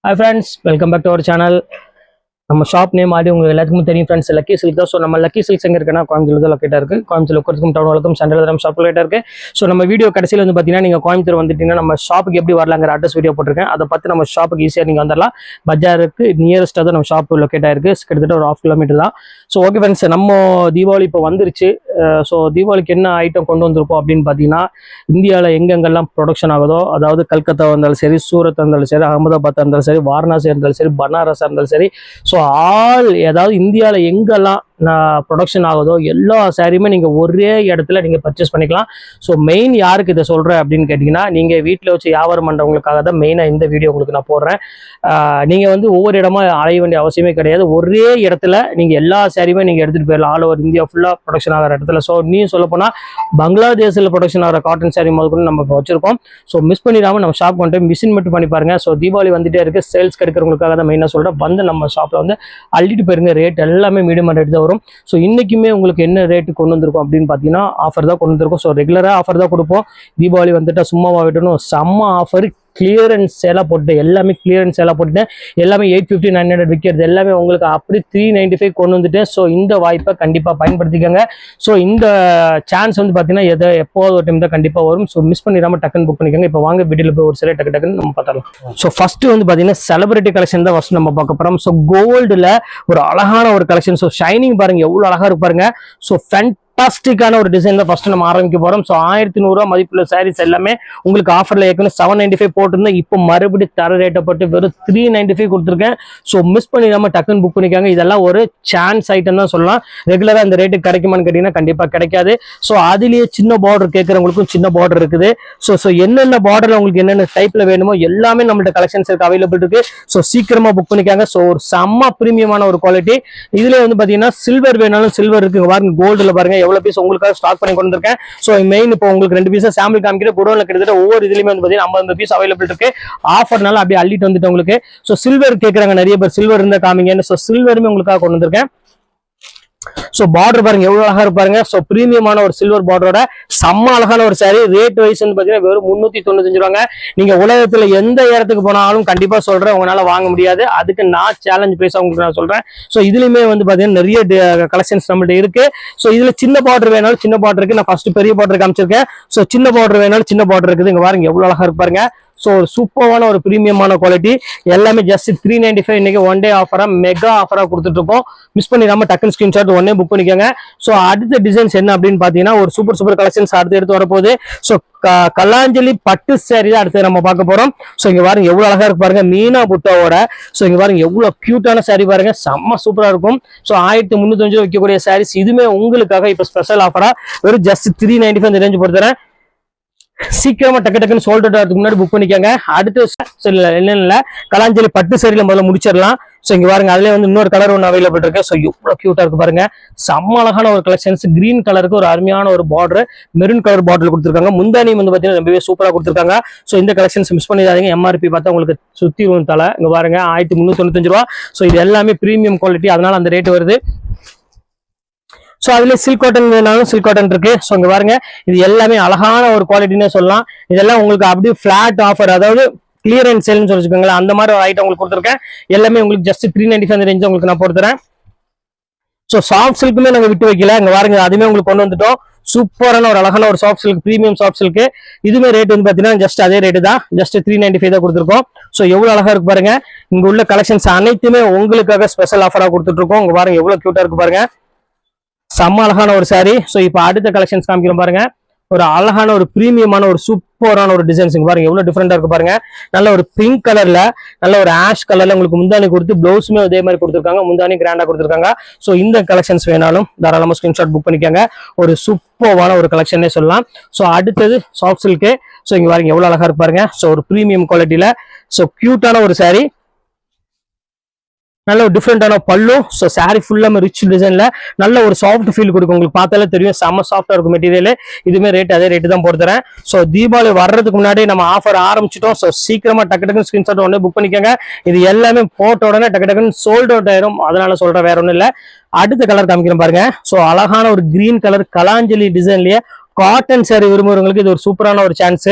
Hi friends, welcome back to our channel. நம்ம shop name ஆடி உங்களுக்கு எல்லாத்துக்கும் தெரியும் ஃப்ரெண்ட்ஸ், லக்கி சில்க் தான். ஸோ நம்ம லக்கி சில்க்ஸ் எங்கே இருக்குன்னா கோயம்புத்தூர் தான் லொக்கேட்டாக இருக்குது. கோயம்புத்தூர் உட்காந்துக்கும் டவுன் வழக்கம் சென்ட்ரல் நம்ம ஷாப் லொக்கேட்டாக இருக்குது. ஸோ நம்ம வீடியோ கடைசியில் வந்து பார்த்தீங்கன்னா நீங்கள் கோயம்புத்தூர் வந்துட்டீங்கன்னா நம்ம ஷாப்புக்கு எப்படி வரலாங்கிற அட்ரஸ் வீடியோ போட்டிருக்கேன். அதை பார்த்து நம்ம ஷாப்புக்கு ஈஸியாக நீங்கள் வந்துடலாம். பஜாருக்கு நியரஸ்ட்டாக தான் நம்ம ஷாப் லொக்கேட்டாக இருக்குது. கிட்டத்தட்ட ஒரு 1/2 கிலோமீட்டர் தான். ஸோ ஓகே ஃப்ரெண்ட்ஸ், நம்ம தீபாவளி இப்போ வந்துருச்சு. ஸோ தீபாவளிக்கு என்ன ஐட்டம் கொண்டு வந்திருக்கோம் அப்படின்னு பார்த்தீங்கன்னா, இந்தியாவில் எங்கெங்கெல்லாம் ப்ரொடக்ஷன் ஆகுதோ, அதாவது கல்கத்தா இருந்தாலும் சரி, சூரத் இருந்தாலும் சரி, அகமதாபாத் இருந்தாலும் சரி, வாரணாசி இருந்தாலும் சரி, பனாரஸ் இருந்தாலும் சரி, ஸோ ஏதாவது இந்தியாவில் எங்கெல்லாம் ப்ரொடக்ஷன் ஆகுதோ எல்லா சாரியுமே நீங்கள் ஒரே இடத்துல நீங்கள் பர்ச்சேஸ் பண்ணிக்கலாம். ஸோ மெயின் யாருக்கு இதை சொல்கிறேன் அப்படின்னு கேட்டிங்கன்னா, நீங்கள் வீட்டில் வச்சு வியாபாரம் பண்ணுறவங்களுக்காக தான் மெயினாக இந்த வீடியோ உங்களுக்கு நான் போடுறேன். நீங்கள் வந்து ஒவ்வொரு இடமா அலைய வேண்டிய அவசியமே கிடையாது. ஒரே இடத்துல நீங்கள் எல்லா சாரியுமே நீங்கள் எடுத்துகிட்டு போயிடலாம். ஆல் ஓவர் இந்தியா ஃபுல்லாக ப்ரொடக்ஷன் ஆகிற இடத்துல. ஸோ நீ சொல்லப்போனால் பங்களாதேஷில் ப்ரொடக்ஷன் ஆகிற காட்டன் சாரி முதல்ல நம்ம வச்சிருக்கோம். ஸோ மிஸ் பண்ணிடாமல் நம்ம ஷாப் கொண்டு மிஷின் மட்டும் பண்ணி பாருங்கள். ஸோ தீபாவளி வந்துட்டே இருக்குது. சேல்ஸ் கிடைக்கிறவங்களுக்காக தான் மெயினாக சொல்கிறேன். வந்து நம்ம ஷாப்பில் வந்து அள்ளிட்டு போயிருங்க. ரேட் எல்லாமே மீடியம் ரேட் தான் வரும். ஸோ இன்றைக்குமே உங்களுக்கு என்ன ரேட்டு கொண்டு வந்திருக்கோம் அப்படின்னு பார்த்தீங்கன்னா, ஆஃபர் தான் கொண்டு வந்திருக்கோம். ஸோ ரெகுலராக ஆஃபர் தான் கொடுப்போம். தீபாவளி வந்துட்டா சும்மாவா விட்டணும், செம்ம ஆஃபர். கிளியரன்ஸ் சேலாக போட்டு எல்லாமே கிளியரன்ஸ் சேலாக போட்டுட்டேன். எல்லாமே 850 900 விற்கிறது எல்லாமே உங்களுக்கு அப்படி 395 கொண்டு வந்துட்டேன். ஸோ இந்த வாய்ப்பை கண்டிப்பாக பயன்படுத்திக்கோங்க. ஸோ இந்த சான்ஸ் வந்து பார்த்தீங்கன்னா எப்போது ஒரு டைம் தான் கண்டிப்பாக வரும். ஸோ மிஸ் பண்ணிடாமல் டக்குன்னு புக் பண்ணிக்கோங்க. இப்போ வாங்க வீடியோவில் போய் ஒரு சில டக்குன்னு நம்ம பார்த்துடலாம். ஸோ ஃபர்ஸ்ட் வந்து பார்த்தீங்கன்னா செலிபிரிட்டி கலெக்ஷன் தான் ஃபர்ஸ்ட் நம்ம பார்க்க போகிறோம். ஸோ கோல்டில் ஒரு அழகான ஒரு கலெக்ஷன். ஸோ ஷைனிங் பாருங்க எவ்வளோ அழகாக இருப்பாருங்க. ஸோ ஃபேண்டாஸ்டிக்கான ஒரு டிசைன் தான் ஃபர்ஸ்ட் நம்ம ஆரம்பிக்க போறோம். ஸோ 1100 ரூபா மதிப்புள்ள சாரீஸ் எல்லாமே உங்களுக்கு ஆஃபர்ல ஏற்கனவே 795 போட்டிருந்தேன். இப்போ மறுபடியும் தர ரேட்டை போட்டு வெறும் 395 கொடுத்துருக்கேன். ஸோ மிஸ் பண்ணிடாம டக்குன்னு புக் பண்ணிக்காங்க. இதெல்லாம் ஒரு சான்ஸ் ஐட்டம் தான் சொல்லலாம். ரெகுலரா இந்த ரேட்டுக்கு கிடைக்குமான்னு கேட்டீங்கன்னா கண்டிப்பா கிடைக்காது. ஸோ அதுலயே சின்ன பார்டர் கேட்கறவங்களுக்கும் சின்ன பார்டர் இருக்குது. ஸோ என்னென்ன பார்டர்ல உங்களுக்கு என்னென்ன டைப்ல வேணுமோ எல்லாமே நம்மள்ட்ட கலெக்ஷன்ஸ் இருக்கு, அவைலபிள் இருக்கு. ஸோ சீக்கிரமா புக் பண்ணிக்காங்க. ஸோ ஒரு செம்ம பிரீமியமான ஒரு குவாலிட்டி. இதுல வந்து பாத்தீங்கன்னா சில்வர் வேணாலும் சில்வர் இருக்கு பாருங்க. கோல்டுல பாருங்க எவ்வளவு பீஸ் உங்களுக்காக ஸ்டாக் பண்ணி கொண்டு வந்திருக்கேன். ஸோ மெயின் இப்போ உங்களுக்கு 2 பீஸ் சாம்பிள் காமிக்கிற குடோன்ல கிட்டத்தட்ட ஒவ்வொரு இதுலயுமே வந்து பாத்தீங்கன்னா 50 பீஸ் அவைலபிள் இருக்கு. ஆஃபர்னால அப்படியே அள்ளிட்டு வந்துட்டு உங்களுக்கு. ஸோ சில்வர் கேட்கறாங்க நிறைய பேர், சில்வர் இருந்தா காமிங்கன்னு. ஸோ சில்வருமே உங்களுக்காக கொண்டு வந்திருக்கேன். ஸோ பார்டர் பாருங்க எவ்வளவு அழகா இருப்பாருங்க. ஸோ பிரீமியமான ஒரு சில்வர் பார்டரோட செம்ம அழகான ஒரு சாரி. ரேட் வைஸ் வந்து பாத்தீங்கன்னா வெறும் 395 ரூபாங்க. நீங்க உலகத்துல எந்த இடத்துக்கு போனாலும் கண்டிப்பா சொல்றேன் உங்களால வாங்க முடியாது. அதுக்கு நான் சேலஞ்ச் பிரைஸ் உங்களுக்கு நான் சொல்றேன். ஸோ இதுலயுமே வந்து பாத்தீங்கன்னா நிறைய கலெக்ஷன்ஸ் நம்மள்ட்ட இருக்கு. ஸோ இதுல சின்ன பார்டர் வேணாலும் சின்ன பார்டர் இருக்கு. நான் ஃபர்ஸ்ட் பெரிய பார்டர் காமிச்சிருக்கேன். ஸோ சின்ன பார்டர் வேணாலும் சின்ன பார்டர் இருக்குது. இங்க பாருங்க எவ்வளவு அழகா இருப்பாருங்க. ஸோ ஒரு சூப்பரான ஒரு பிரீமியமான குவாலிட்டி. எல்லாமே ஜஸ்ட் 395. இன்னைக்கு ஒன் டே ஆஃபரா மெகா ஆஃபரா கொடுத்துட்டு இருக்கோம். மிஸ் பண்ணிடாம டக்குன்னு ஸ்கிரீன்ஷாட் உடனே புக் பண்ணிக்கோங்க. ஸோ அடுத்த டிசைன்ஸ் என்ன அப்படின்னு பாத்தீங்கன்னா ஒரு சூப்பர் கலெக்ஷன்ஸ் அடுத்து எடுத்து வரப்போகுது. ஸோ கலாஞ்சலி பட்டு சாரி தான் அடுத்து நம்ம பார்க்க போறோம். ஸோ இங்க பாருங்க எவ்வளவு அழகா இருக்கு பாருங்க மீனா புட்டாவோட. ஸோ இங்க பாருங்க எவ்வளவு கியூட்டான சாரி பாருங்க, செம்ம சூப்பரா இருக்கும். ஸோ 1305 வைக்கக்கூடிய சாரீஸ் இதுமே உங்களுக்காக இப்ப ஸ்பெஷல் ஆஃபரா வெறும் ஜஸ்ட் 395 இந்த ரேஞ்ச் பொறுத்தரேன். சீக்கிரமா டக்குன்னு சோல்ட் அவுட் ஆகிறதுக்கு முன்னாடி புக் பண்ணிக்கோங்க. அடுத்து என்னென்ன கலாஞ்சலி பட்டு சரியில முதல்ல முடிச்சிடலாம். ஸோ இங்க பாருங்க அதுல வந்து இன்னொரு கலர் ஒன்று அவைலபிள் இருக்கு. ஸோ எவ்வளவு கியூட்டா இருக்கு பாருங்க, செம்ம அழகான ஒரு கலெக்ஷன்ஸ். கிரீன் கலருக்கு ஒரு அருமையான ஒரு பார்டர், மெரூன் கலர் பார்டர் கொடுத்துருக்காங்க. முந்தானி வந்து பாத்தீங்கன்னா ரொம்பவே சூப்பரா கொடுத்துருக்காங்க. ஸோ இந்த கலெக்ஷன்ஸ் மிஸ் பண்ணிடாதீங்க. எம்ஆர்பி பார்த்தா உங்களுக்கு சுத்தி தலை இங்க பாருங்க 1395 ரூபா. ஸோ இது எல்லாமே பிரீமியம் குவாலிட்டி, அதனால அந்த ரேட் வருது. ஸோ அதுல சில்க் காட்டன் வேணாலும் சில்க் காட்டன் இருக்கு. ஸோ இங்க பாருங்க இது எல்லாமே அழகான ஒரு குவாலிட்டின்னு சொல்லலாம். இதெல்லாம் உங்களுக்கு அப்படியே பிளாட் ஆஃபர், அதாவது கிளியரன்ஸ் சேல்னு சொல்லிச்சுக்கோங்களேன். அந்த மாதிரி ஒரு ஐட்டம் உங்களுக்கு கொடுத்துருக்கேன். எல்லாமே உங்களுக்கு ஜஸ்ட் 395 ரேஞ்ச் உங்களுக்கு நான் போட்டுறேன். ஸோ சாஃப்ட் சில்க்குமே நாங்கள் விட்டு வைக்கல. இங்க பாருங்க அதுமே உங்களுக்கு கொண்டு வந்துட்டோம். சூப்பரான ஒரு அழகான ஒரு soft silk, premium soft silk. இதுமே ரேட் வந்து பாத்தீங்கன்னா ஜஸ்ட் அதே ரேட்டு தான், ஜஸ்ட் 395 தான் கொடுத்துருக்கோம். ஸோ எவ்வளவு அழகா இருக்கு பாருங்க. இங்க உள்ள கலெக்ஷன்ஸ் அனைத்துமே உங்களுக்காக ஸ்பெஷல் ஆஃபரா கொடுத்துட்டு இருக்கோம். இங்க பாருங்க எவ்வளவு கியூட்டா இருக்கு பாருங்க, செம்ம அழகான ஒரு சாரி. ஸோ இப்போ அடுத்த கலெக்ஷன்ஸ் காமிக்கிறோம் பாருங்க. ஒரு அழகான ஒரு பிரீமியமான ஒரு சூப்பரான ஒரு டிசைன்ஸ் பாருங்க எவ்வளவு டிஃபரெண்டா இருக்கு பாருங்க. நல்ல ஒரு பிங்க் கலர்ல, நல்ல ஒரு ஆஷ் கலர்ல உங்களுக்கு முந்தானி கொடுத்து பிளவுஸுமே அதே மாதிரி கொடுத்துருக்காங்க. முந்தானி கிராண்டா கொடுத்துருக்காங்க. ஸோ இந்த கலெக்ஷன்ஸ் வேணாலும் தாராளமா ஸ்கிரீன்ஷாட் புக் பண்ணிக்கோங்க. ஒரு சூப்பரான ஒரு கலெக்ஷனே சொல்லலாம். ஸோ அடுத்தது சாஃப்ட் சில்க்கு. ஸோ இங்க பாருங்க எவ்வளவு அழகா இருக்கு பாருங்க. ஸோ ஒரு பிரீமியம் குவாலிட்டியில ஸோ கியூட்டான ஒரு சாரி, நல்ல ஒரு டிஃப்ரெண்டான பல்லு. ஸோ சாரி ஃபுல்லா ரிச் டிசைன்ல நல்ல ஒரு சாஃப்ட் ஃபீல் கொடுக்கும். உங்களுக்கு பார்த்தாலே தெரியும் செம்ம சாஃப்டா இருக்கும் மெட்டீரியல். இதுமே ரேட் அதே ரேட்டு தான் போட்டுறேன். ஸோ தீபாவளி வர்றதுக்கு முன்னாடி நம்ம ஆஃபர் ஆரம்பிச்சிட்டோம். ஸோ சீக்கிரமா டக்குன்னு ஸ்கிரீன்ஷாட் உடனே புக் பண்ணிக்கோங்க. இது எல்லாமே போட்ட உடனே டக்குன்னு சோல்ட் அவுட் ஆயிரும். அதனால சொல்றேன், வேற ஒன்றும் இல்லை. அடுத்த கலர் காமிக்கிறேன் பாருங்க. ஸோ அழகான ஒரு கிரீன் கலர் கலாஞ்சலி டிசைன்லயே காட்டன் சாரி விரும்புறவங்களுக்கு இது ஒரு சூப்பரான ஒரு சான்ஸ்.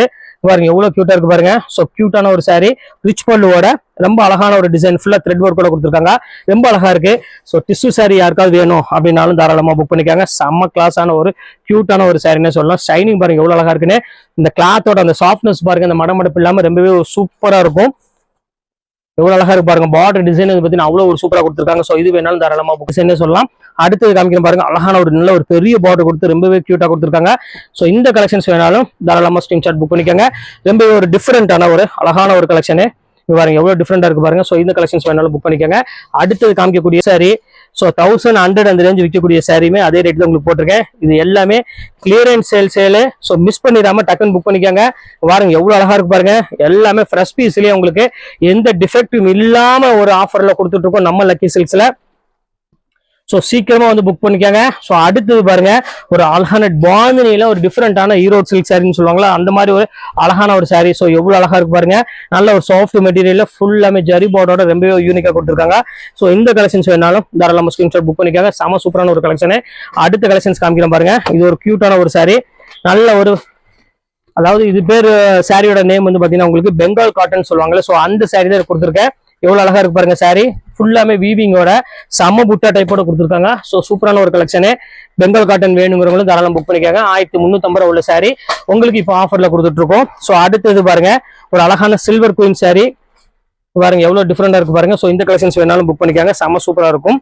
பாருங்க எவ்வளவு கியூட்டா இருக்கு பாருங்க. ஸோ கியூட்டான ஒரு சாரி, ரிச் பல்லுவோட ரொம்ப அழகான ஒரு டிசைன், ஃபுல்லா த்ரெட் ஒர்க்கோட கொடுத்துருக்காங்க, ரொம்ப அழகா இருக்கு. ஸோ டிஷ்யூ சாரி யாருக்காவது வேணும் அப்படின்னாலும் தாராளமா புக் பண்ணிக்காங்க. செம்ம கிளாஸான ஒரு கியூட்டான ஒரு சாரின்னு சொல்லலாம். ஷைனிங் பாருங்க எவ்வளவு அழகா இருக்குன்னு, இந்த கிளாத்தோட அந்த சாஃப்ட்னஸ் பாருங்க, இந்த மடமடப்பு இல்லாம ரொம்பவே சூப்பரா இருக்கும். எவ்வளவு அழகா இருக்கு பாருங்க. பார்டர் டிசைன் பார்த்தீங்கன்னா அவ்வளவு ஒரு சூப்பரா கொடுத்துருக்காங்க. ஸோ இது வேணாலும் தாராளமா புக் டிசைன் சொல்லலாம். அடுத்தது காமிக்கிறேன் பாருங்க, அழகான ஒரு நல்ல ஒரு பெரிய பார்டர் கொடுத்து ரொம்பவே கியூட்டா கொடுத்துருக்காங்க. ஸோ இந்த கலெக்ஷன்ஸ் வேணாலும் தாராளமா ஸ்கிரீன்ஷாட் புக் பண்ணிக்கோங்க. ரொம்பவே ஒரு டிஃபரெண்டான ஒரு அழகான ஒரு கலெக்ஷனு பாருங்க, எவ்வளவு டிஃபரெண்டா இருக்கு பாருங்க. ஸோ இந்த கலெக்ஷன்ஸ் வேணாலும் புக் பண்ணிக்கோங்க. அடுத்தது காமிக்கக்கூடிய சாரி, ஸோ 1100 அந்த ரேஞ்ச் விற்கக்கூடிய சாரியுமே அதே ரேட் தான் உங்களுக்கு போட்டிருக்கேன். இது எல்லாமே கிளியரன்ஸ் சேல். ஸோ மிஸ் பண்ணிடாம டக்குன்னு புக் பண்ணிக்கோங்க. பாருங்க எவ்வளவு அழகா இருக்கு பாருங்க, எல்லாமே ஃப்ரெஷ் பீஸ்லயே உங்களுக்கு எந்த டிஃபெக்டும் இல்லாம ஒரு ஆஃபர்ல கொடுத்துட்டு இருக்கோம் நம்ம லக்கி சில்க்ஸ்ல. ஸோ சீக்கிரமா வந்து புக் பண்ணிக்காங்க. ஸோ அடுத்தது பாருங்க, ஒரு அழகான பாந்தினியில ஒரு டிஃப்ரெண்டான ஈரோடு சில்க் சாரின்னு சொல்லுவாங்களா, அந்த மாதிரி ஒரு அழகான ஒரு சாரி. ஸோ எவ்வளவு அழகா இருக்கு பாருங்க, நல்ல ஒரு சாஃப்ட் மெட்டீரியல்ல ஃபுல்லாமே ஜரி பார்டரோட ரொம்பவே யூனிக்கா கொடுத்துருக்காங்க. ஸோ இந்த கலெக்ஷன்ஸ் வேணாலும் தாராளமா ஸ்கிரீன்ஷாட் புக் பண்ணிக்காங்க. செம சூப்பரான ஒரு கலெக்ஷன். அடுத்த கலெக்ஷன்ஸ் காமிக்கிறேன் பாருங்க, இது ஒரு கியூட்டான ஒரு சாரி, நல்ல ஒரு, அதாவது இது பேர் சாரியோட நேம் வந்து பாத்தீங்கன்னா உங்களுக்கு பெங்கால் காட்டன் சொல்லுவாங்கல்ல. ஸோ அந்த சாரி தான் கொடுத்துருக்கேன். எவ்வளவு அழகா இருக்கு பாருங்க சாரி, ஃபுல்லாமே வீவிங்கோட செம்ம புட்டா டைப்போட கொடுத்துருக்காங்க. ஸோ சூப்பரான ஒரு கலெக்ஷனு. பெங்கால் காட்டன் வேணுங்கிறவங்களும் தாராளம் புக் பண்ணிக்காங்க. 1350 உள்ள சாரி உங்களுக்கு இப்போ ஆஃபர்ல கொடுத்துட்டு இருக்கோம். ஸோ அடுத்தது பாருங்க, ஒரு அழகான சில்வர் குயின் சாரி பாருங்க, எவ்வளவு டிஃபரெண்டா இருக்கு பாருங்க. ஸோ இந்த கலெக்ஷன்ஸ் வேணாலும் புக் பண்ணிக்காங்க, செம்ம சூப்பரா இருக்கும்.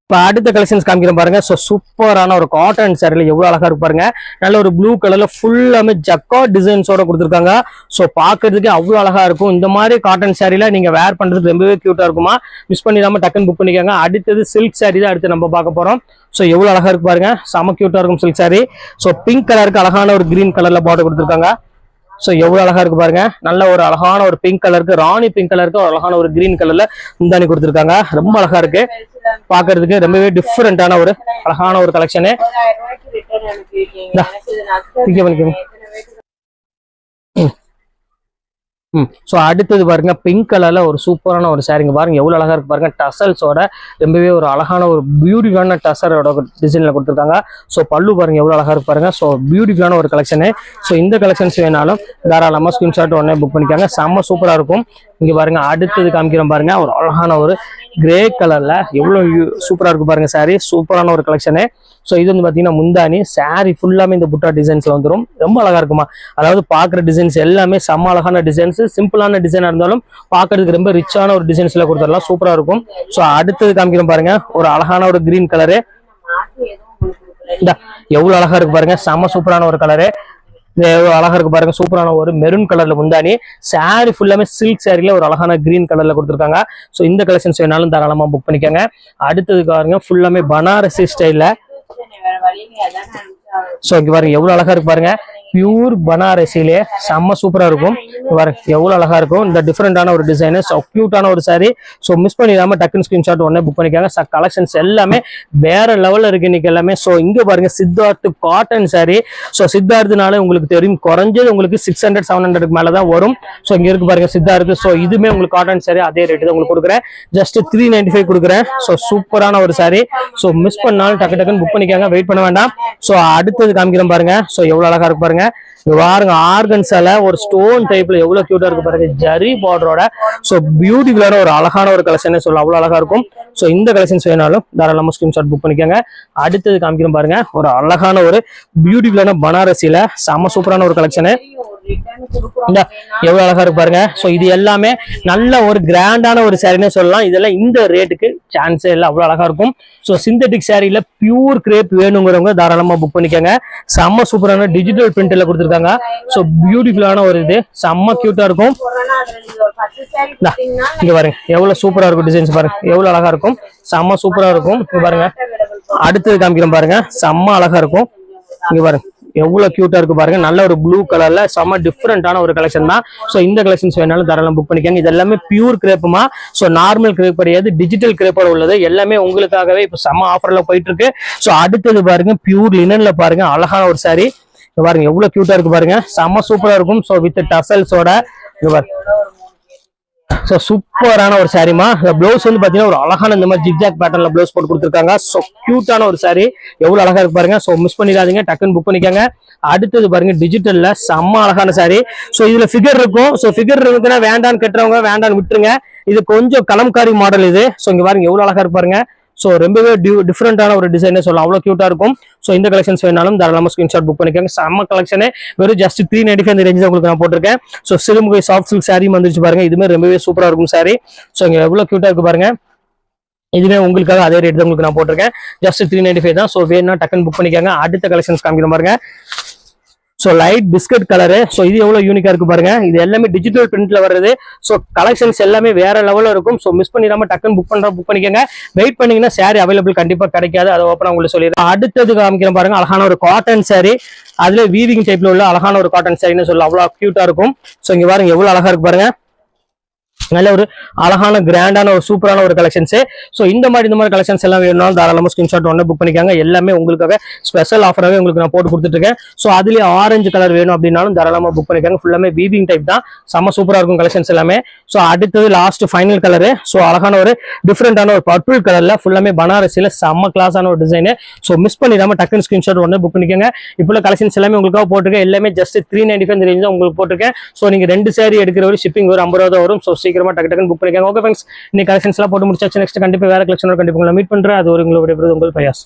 இப்போ அடுத்த கலெக்ஷன்ஸ் காமிக்கிறேன் பாருங்க. ஸோ சூப்பரான ஒரு காட்டன் சாரில எவ்வளவு அழகா இருக்கு பாருங்க, நல்ல ஒரு ப்ளூ கலர்ல ஃபுல்லாமே ஜக்கார்ட் டிசைன்ஸோட கொடுத்துருக்காங்க. ஸோ பாக்குறதுக்கு அவ்வளவு அழகா இருக்கும். இந்த மாதிரி காட்டன் சாரில நீங்க வேர் பண்றதுக்கு ரொம்பவே கியூட்டா இருக்குமா, மிஸ் பண்ணிடாம டக்குன்னு புக் பண்ணிக்காங்க. அடுத்தது சில்க் சாரி தான் அடுத்து நம்ம பார்க்க போறோம். ஸோ எவ்வளவு அழகா இருக்கு பாருங்க, செம கியூட்டா இருக்கும் சில்க் சாரி. ஸோ பிங்க் கலருக்கு அழகான ஒரு கிரீன் கலர்ல பார்டர் கொடுத்துருக்காங்க. ஸோ எவ்வளவு அழகா இருக்கு பாருங்க, நல்ல ஒரு அழகான ஒரு பிங்க் கலருக்கு, ராணி பிங்க் கலருக்கு ஒரு அழகான ஒரு கிரீன் கலர்ல முந்தானி கொடுத்துருக்காங்க. ரொம்ப அழகா இருக்கு, பாக்குறதுக்கு ரொம்பவே டிஃபரெண்டான ஒரு அழகான ஒரு கலெக்ஷனு. ஸோ அடுத்தது பாருங்க, பிங்க் கலர்ல ஒரு சூப்பரான ஒரு சாரிங்க பாருங்க, எவ்வளவு அழகா இருக்கு பாருங்க. டசல்ஸோட ரொம்பவே ஒரு அழகான ஒரு பியூட்டிஃபுல்லான டசரோட டிசைன்ல கொடுத்துருக்காங்க. ஸோ பல்லு பாருங்க எவ்வளவு அழகா இருக்கு பாருங்க. ஸோ பியூட்டிஃபுல்லான ஒரு கலெக்ஷனு. ஸோ இந்த கலெக்ஷன்ஸ் வேணாலும் தாராளமா ஸ்கிரீன்ஷாட் உடனே புக் பண்ணிக்காங்க, செம்ம சூப்பரா இருக்கும். இங்க பாருங்க அடுத்தது காமிக்கிறோம் பாருங்க, ஒரு அழகான ஒரு கிரே கலர்ல எவ்வளவு சூப்பரா இருக்கு பாருங்க சாரி, சூப்பரான ஒரு கலெக்ஷனு. ஸோ இது வந்து பாத்தீங்கன்னா முந்தானி சாரி ஃபுல்லாமே இந்த புட்டா டிசைன்ஸ்ல வந்துடும், ரொம்ப அழகா இருக்குமா. அதாவது பாக்குற டிசைன்ஸ் எல்லாமே செம்ம அழகான டிசைன்ஸ், சிம்பிளான டிசைனா இருந்தாலும் பாக்குறதுக்கு ரொம்ப ரிச்சான ஒரு டிசைன்ஸ்ல கொடுத்துடலாம், சூப்பரா இருக்கும். ஸோ அடுத்தது காமிக்கிறோம் பாருங்க, ஒரு அழகான ஒரு கிரீன் கலரு, எவ்வளவு அழகா இருக்கு பாருங்க, செம்ம சூப்பரான ஒரு கலரு. எவ்வளவு அழகா இருக்கு பாருங்க, சூப்பரான ஒரு மெரூன் கலர்ல முந்தானி சாரி ஃபுல்லாமே சில்க் சாரில ஒரு அழகான கிரீன் கலர்ல கொடுத்துருக்காங்க. ஸோ இந்த கலெக்ஷன்ஸ் வேணாலும் தாராளமா புக் பண்ணிக்கோங்க. அடுத்தது பாருங்க, ஃபுல்லாமே பனாரசி ஸ்டைல்ல. ஸோ இங்க பாருங்க எவ்வளவு அழகா இருக்கு பாருங்க, பியூர் பனாரசிலே செம்ம சூப்பரா இருக்கும். பாருங்க எவ்வளவு அழகா இருக்கும், இந்த டிஃபரெண்டான ஒரு டிசைன், கியூட்டான ஒரு சாரி. ஸோ மிஸ் பண்ணிடாம டக்குன்னு ஸ்கிரீன்ஷாட் உடனே புக் பண்ணிக்காங்க. கலெக்ஷன்ஸ் எல்லாமே வேற லெவல்ல இருக்கு இன்னைக்கு எல்லாமே. ஸோ இங்க பாருங்க சித்தார்த் காட்டன் சாரி. ஸோ சித்தார்த்னால உங்களுக்கு தெரியும், குறைஞ்சது உங்களுக்கு 600-700 மேலதான் வரும். ஸோ இங்க இருக்கு பாருங்க சித்தார்த். ஸோ இதுமே உங்களுக்கு காட்டன் சாரி அதே ரேட்டு தான் உங்களுக்கு கொடுக்குறேன், ஜஸ்ட் 395 கொடுக்குறேன். ஸோ சூப்பரான ஒரு சாரி. ஸோ மிஸ் பண்ணாலும் டக்கு டக்குன்னு புக் பண்ணிக்காங்க, வெயிட் பண்ண வேண்டாம். ஸோ அடுத்தது காமிக்கிறேன் பாருங்க. ஸோ எவ்வளவு அழகா இருக்கு பாருங்க, பாருங்க ஆர்கன்ஸால ஒரு ஸ்டோன் டைப்ல எவ்வளவு கியூட்டா இருக்கு பாருங்க, ஜரி பார்டரோட. ஸோ பியூட்டிஃபுல்லான ஒரு அழகான ஒரு கலெக்ஷன் சொல்ல, அவ்வளவு அழகா இருக்கும். ஸோ இந்த கலெக்ஷன்ஸ் வேணாலும் தாராளமா ஸ்கிரீன்ஷாட் புக் பண்ணிக்கோங்க. அடுத்தது காமிக்கிறோம் பாருங்க, ஒரு அழகான ஒரு பியூட்டிஃபுல்லான பனாரசில செம சூப்பரான ஒரு கலெக்ஷனு. எவ்வளவு அழகா இருக்கு பாருங்க. சோ இது எல்லாமே நல்ல ஒரு கிராண்டான ஒரு சாரின்னு சொல்லலாம். இதெல்லாம் இந்த ரேட்டுக்கு சான்ஸே இல்லை, அவ்வளவு அழகா இருக்கும். சோ சிந்தட்டிக் சாரியில பியூர் கிரேப் வேணுங்கிறவங்க தாராளமா புக் பண்ணிக்கோங்க. செம்ம சூப்பரான டிஜிட்டல் பிரிண்ட்ல கொடுத்துருக்காங்க. சோ பியூட்டிஃபுல்லான ஒரு இது, செம்ம கியூட்டா இருக்கும். இங்க பாருங்க எவ்வளவு சூப்பரா இருக்கும், டிசைன்ஸ் பாருங்க எவ்வளவு அழகா இருக்கும், செம்ம சூப்பரா இருக்கும். இங்க பாருங்க அடுத்தது காமிக்கிறோம் பாருங்க, செம்ம அழகா இருக்கும். இங்க பாருங்க எவ்வளவு கியூட்டா இருக்கு பாருங்க, நல்ல ஒரு ப்ளூ கலர்ல செம்ம டிஃபரெண்டான ஒரு கலெக்ஷன் தான். சோ இந்த கலெக்ஷன்ஸ் வேணாலும் தாராளம் புக் பண்ணிக்கோங்க. இது எல்லாமே பியூர் கிரேப்புமா, சோ நார்மல் கிரேப் கிடையாது, டிஜிட்டல் கிரேப்போட உள்ளது. எல்லாமே உங்களுக்காகவே இப்ப செம்ம ஆஃபர்ல போயிட்டு இருக்கு. சோ அடுத்தது பாருங்க பியூர் லினன்ல பாருங்க அழகான ஒரு சாரி பாருங்க, எவ்வளவு கியூட்டா இருக்கு பாருங்க, செம்ம சூப்பரா இருக்கும். சோ வித் டசல்ஸோட ஸோ சூப்பரான ஒரு சாரிமா. ப்ளவுஸ் வந்து பாத்தீங்கன்னா ஒரு அழகான இந்த மாதிரி ஜிக்ஜாக் பேட்டர்ல ப்ளவுஸ் போட்டு கொடுத்துருக்காங்க. ஸோ கியூட்டான ஒரு சாரி, எவ்வளவு அழகா இருக்கு பாருங்க. ஸோ மிஸ் பண்ணிடாதீங்க, டக்குன்னு புக் பண்ணிக்கோங்க. அடுத்தது பாருங்க டிஜிட்டல்ல செம்ம அழகான சாரி. ஸோ இதுல ஃபிகர் இருக்கும். ஸோ ஃபிகர் இருக்குன்னா வேண்டான்னு கட்டுறவங்க வேண்டான்னு விட்டுருங்க. இது கொஞ்சம் கலம்காரி மாடல் இது. ஸோ இங்க பாருங்க எவ்வளவு அழகா இருக்கு பாருங்க. ஸோ ரொம்பவே டிஃப்ரெண்டான ஒரு டிசைனே சொல்லலாம், அவ்வளோ கியூட்டா இருக்கும். ஸோ இந்த கலெக்ஷன்ஸ் வேணாலும் தாராளமாக ஸ்கிரீன்ஷாட் புக் பண்ணிக்கோங்க. செம்ம கலெக்ஷனே, வெறும் ஜஸ்ட் 395 இந்த ரேஞ்சில் உங்களுக்கு நான் போட்டிருக்கேன். So Sirumugai soft silk sorry வந்துருச்சு பாருங்க. இதுமே ரொம்பவே சூப்பரா இருக்கும் சாரி. ஸோ இங்க எவ்வளவு கியூட்டா இருக்கு பாருங்க. இதுவே உங்களுக்காக அதே ரேட் தான் உங்களுக்கு நான் போட்டிருக்கேன், ஜஸ்ட் 395 தான். ஸோ வேணா டக்குன்னு புக் பண்ணிக்கோங்க. அடுத்த கலெக்ஷன்ஸ் காமிக்கிற பாருங்க. So light biscuit colour. So இது எவ்வளவு யூனிக்கா இருக்கு பாருங்க. இது எல்லாமே டிஜிட்டல் பிரிண்ட்ல வருது. ஸோ கலெக்ஷன்ஸ் எல்லாமே வேற லெவலில் இருக்கும். ஸோ மிஸ் பண்ணிடாம டக்குன்னு புக் பண்ணிக்கோங்க. வெயிட் பண்ணீங்கன்னா சாரி அவைலபிள் கண்டிப்பா கிடைக்காது, அதை ஓப்பனா உங்களுக்கு சொல்லிடுறேன். அடுத்தது காமிக்கிறேன் பாருங்க, அழகான ஒரு காட்டன் சாரி. அதுல வீவிங் டைப்ல உள்ள அழகான ஒரு காட்டன் சாரின்னு சொல்லலாம், அவ்வளவு கியூட்டா இருக்கும். ஸோ இங்க பாருங்க எவ்வளவு அழகா இருக்கு பாருங்க. நல்ல ஒரு அழகான கிராண்டான ஒரு சூப்பரான ஒரு கலெக்ஷன்ஸ். ஸோ இந்த மாதிரி கலெக்ஷன்ஸ் எல்லாம் வேணும்னாலும் தாராளமாக ஸ்கிரீன்ஷாட் ஒன்று புக் பண்ணிக்காங்க. எல்லாமே உங்களுக்காக ஸ்பெஷல் ஆஃபராகவே உங்களுக்கு நான் போட்டு கொடுத்துட்டு இருக்கேன். ஸோ அதுலேயே ஆரஞ்சு கலர் வேணும் அப்படின்னாலும் தாராளமாக புக் பண்ணிக்காங்க. ஃபுல்லாமே வீவிங் டைப் தான், செம்ம சூப்பராக இருக்கும் கலெக்ஷன்ஸ் எல்லாமே. ஸோ அடுத்தது லாஸ்ட் ஃபைனல் கலரு. ஸோ அழகான ஒரு டிஃப்ரெண்டான ஒரு பர்பிள் கலர்ல ஃபுல்லாமே பனாரசியில் செம்ம கிளாஸான ஒரு டிசைனு. ஸோ மிஸ் பண்ணிடாம டக்குன்னு ஸ்கிரீன்ஷாட் ஒன்று புக் பண்ணிக்கோங்க. இப்போ கலெக்ஷன்ஸ் எல்லாமே உங்களுக்காக போட்டிருக்கேன். எல்லாமே ஜஸ்ட் 395 இந்த ரேஞ்ச் தான் உங்களுக்கு போட்டிருக்கேன். ஸோ நீங்க 2 சாரி எடுக்கிற ஒரு ஷிப்பிங் ஒரு 50 ரூபா வரும். ஸோ சீக்கிரமா டக்கு புக் பண்ணிக்கோங்க. ஓகே ஃப்ரெண்ட்ஸ், இன்னைக்கு கலெக்ஷன்ஸ் எல்லாம் போட்டு முடிச்சாச்சு. நெக்ஸ்ட் கண்டிப்பா வேற கலெக்ஷனோட கண்டிப்பா உங்களை மீட் பண்றேன். அது ஒரு உங்களுடைய உங்கள் பயாஸ்.